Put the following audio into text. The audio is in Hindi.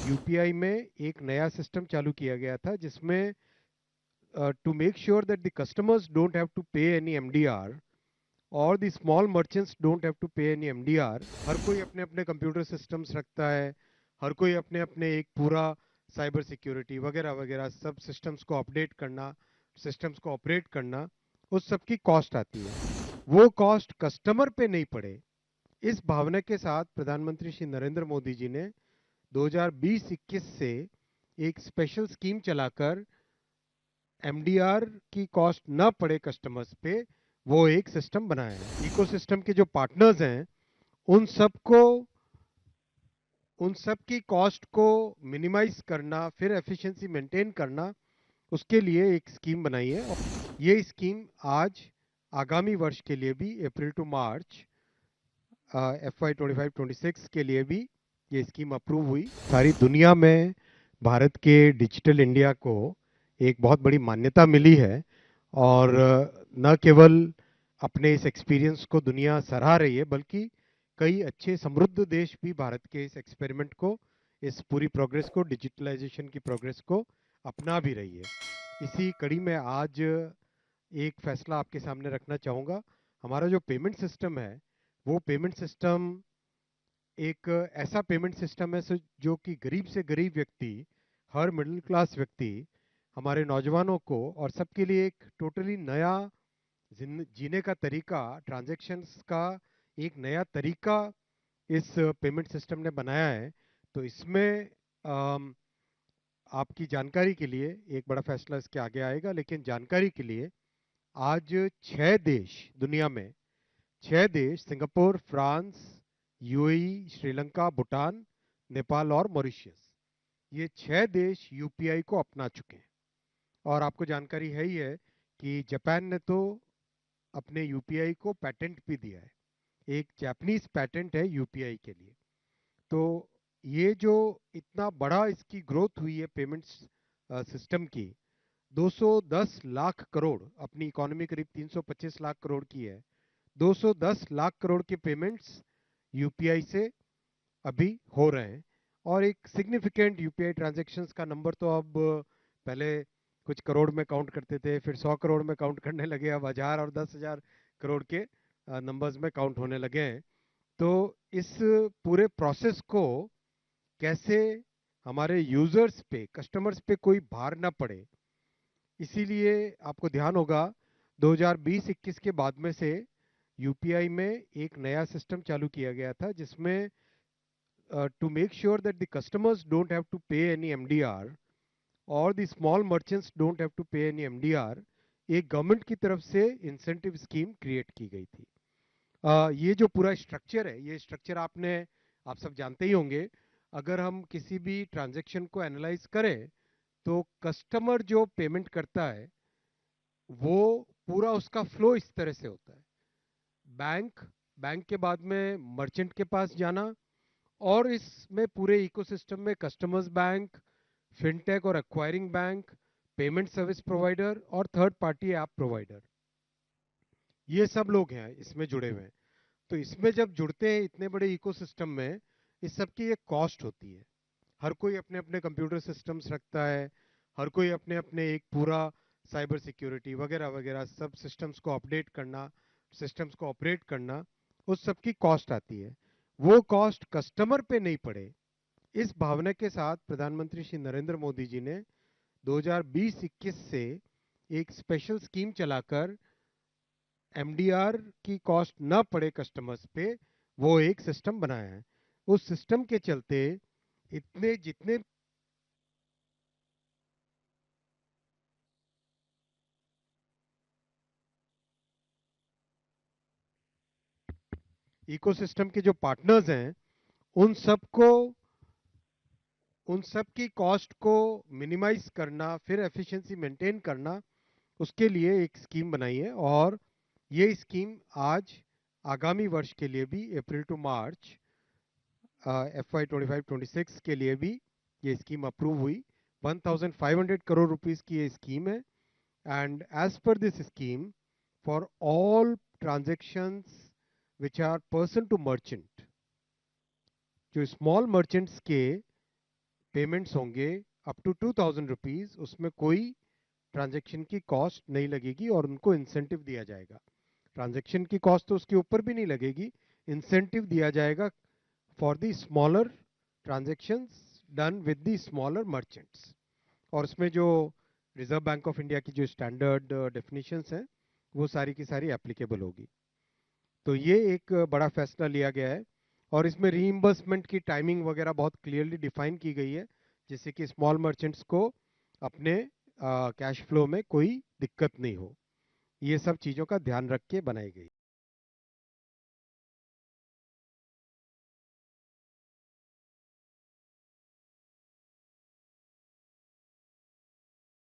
यूपीआई में एक नया सिस्टम चालू किया गया था जिसमें to make sure that the customers don't have to pay any MDR और the small merchants don't have to pay any MDR। हर कोई अपने अपने कंप्यूटर सिस्टम्स रखता है, हर कोई अपने अपने एक पूरा साइबर सिक्योरिटी वगैरह वगैरह सब सिस्टम्स को अपडेट करना, सिस्टम्स को ऑपरेट करना, उस सब की कॉस्ट आती है। वो कॉस्ट कस्टमर पे नहीं पड़े, इस भावना के साथ प्रधानमंत्री श्री नरेंद्र मोदी जी ने 2020-21 से एक स्पेशल स्कीम चलाकर एमडीआर की कॉस्ट न पड़े कस्टमर्स पे, वो एक सिस्टम बनाया है। इकोसिस्टम के जो पार्टनर्स हैं उन सबको उन सब की कॉस्ट को मिनिमाइज करना, फिर एफिशिएंसी मेंटेन करना, उसके लिए एक स्कीम बनाई है। और ये स्कीम आज आगामी वर्ष के लिए भी अप्रैल टू मार्च FY 25-26 के लिए भी ये स्कीम अप्रूव हुई। सारी दुनिया में भारत के डिजिटल इंडिया को एक बहुत बड़ी मान्यता मिली है और न केवल अपने इस एक्सपीरियंस को दुनिया सराह रही है, बल्कि कई अच्छे समृद्ध देश भी भारत के इस एक्सपेरिमेंट को, इस पूरी प्रोग्रेस को, डिजिटलाइजेशन की प्रोग्रेस को अपना भी रही है। इसी कड़ी में आज एक फैसला आपके सामने रखना चाहूँगा। हमारा जो पेमेंट सिस्टम है वो पेमेंट सिस्टम एक ऐसा पेमेंट सिस्टम है जो कि गरीब से गरीब व्यक्ति, हर मिडिल क्लास व्यक्ति, हमारे नौजवानों को और सबके लिए एक टोटली नया जीने का तरीका, ट्रांजैक्शंस का एक नया तरीका इस पेमेंट सिस्टम ने बनाया है। तो इसमें अम, आपकी जानकारी के लिए एक बड़ा फैसला इसके आगे आएगा, लेकिन जानकारी के लिए आज 6 देश दुनिया में, 6 देश Singapore, France, UAE, Sri Lanka, Bhutan, Nepal और मॉरिशस, ये 6 देश यूपीआई को अपना चुके हैं। और आपको जानकारी है ही है कि जापान ने तो अपने यूपीआई को पैटेंट भी दिया है। एक जापानीज पैटेंट है यूपीआई के लिए। तो ये जो इतना बड़ा इसकी ग्रोथ हुई है पेमेंट्स सिस्टम की, 210 लाख करोड़, अपनी इकोनॉमी करीब 325 लाख करोड़ की है, 210 लाख करोड़ के पेमेंट्स यूपीआई से अभी हो रहे हैं। और एक सिग्निफिकेंट यूपीआई ट्रांजैक्शंस का नंबर तो अब पहले कुछ करोड़ में काउंट करते थे, फिर 100 करोड़ में काउंट करने लगे, अब 1000 और 10,000 करोड़ के नंबर्स में काउंट होने लगे हैं। तो इस पूरे प्रोसेस को कैसे हमारे यूजर्स पे, कस्टमर्स पे कोई भार ना पड़े, इसीलिए आपको ध्यान होगा 2020-21 के बाद में से यूपीआई में एक नया सिस्टम चालू किया गया था जिसमें to make sure that the customers don't have to pay any MDR और the small merchants don't have to pay any MDR, एक गवर्नमेंट की तरफ से इंसेंटिव स्कीम क्रिएट की गई थी। ये जो पूरा स्ट्रक्चर है, ये स्ट्रक्चर आप सब जानते ही होंगे। अगर हम किसी भी ट्रांजैक्शन को एनालाइज करें तो कस्टमर जो पेमेंट करता है वो पूरा उसका फ्लो इस तरह से होता है। बैंक बैंक के बाद में मर्चेंट के पास जाना, और इसमें पूरे इकोसिस्टम में कस्टमर्स बैंक, फिनटेक और acquiring bank, payment service provider और थर्ड पार्टी ऐप प्रोवाइडर, ये सब लोग हैं इसमें जुड़े हुए हैं। तो इसमें जब जुड़ते हैं इतने बड़े इकोसिस्टम में, इस सब की एक कॉस्ट होती है। हर कोई अपने अपने कंप्यूटर सिस्टम्स रखता है, हर कोई अपने अपने एक पूरा साइबर सिक्योरिटी वगैरह वगैरह सब सिस्टम्स को अपडेट करना, सिस्टम्स को ऑपरेट करना, उस सब की कॉस्ट आती है। वो कॉस्ट कस्टमर पे नहीं पड़े, इस भावना के साथ प्रधानमंत्री श्री नरेंद्र मोदी जी ने 2020-21 से एक स्पेशल स्कीम चलाकर एमडीआर की कॉस्ट न पड़े कस्टमर्स पे, वो एक सिस्टम बनाया है। उस सिस्टम के चलते इतने जितने इकोसिस्टम के जो पार्टनर्स हैं उन सबको उन सब की कॉस्ट को मिनिमाइज करना, फिर एफिशिएंसी मेंटेन करना, उसके लिए एक स्कीम बनाई है। और ये स्कीम आज आगामी वर्ष के लिए भी अप्रैल टू मार्च FY 25-26 के लिए भी ये स्कीम अप्रूव हुई। 1500 करोड़ रुपीस की ये स्कीम है। And as per this scheme, for all transactions which are person to merchant, जो स्मॉल मर्चेंट्स के पेमेंट्स होंगे अप टू 2000 रुपीज, उसमें कोई ट्रांजैक्शन की कॉस्ट नहीं लगेगी और उनको इंसेंटिव दिया जाएगा। ट्रांजैक्शन की कॉस्ट तो उसके ऊपर भी नहीं लगेगी, इंसेंटिव दिया जाएगा for the smaller transactions done with the smaller merchants. और उसमें जो रिजर्व बैंक ऑफ इंडिया की जो स्टैंडर्ड डेफिनेशंस हैं वो सारी की सारी एप्लीकेबल होगी। तो ये एक बड़ा फैसला लिया गया है और इसमें रीइंबर्समेंट की टाइमिंग वगैरह बहुत क्लियरली डिफाइन की गई है, जिससे कि स्मॉल मर्चेंट्स को अपने कैश फ्लो में कोई दिक्कत नहीं हो। ये सब चीज़ों का ध्यान रख के बनाई गई।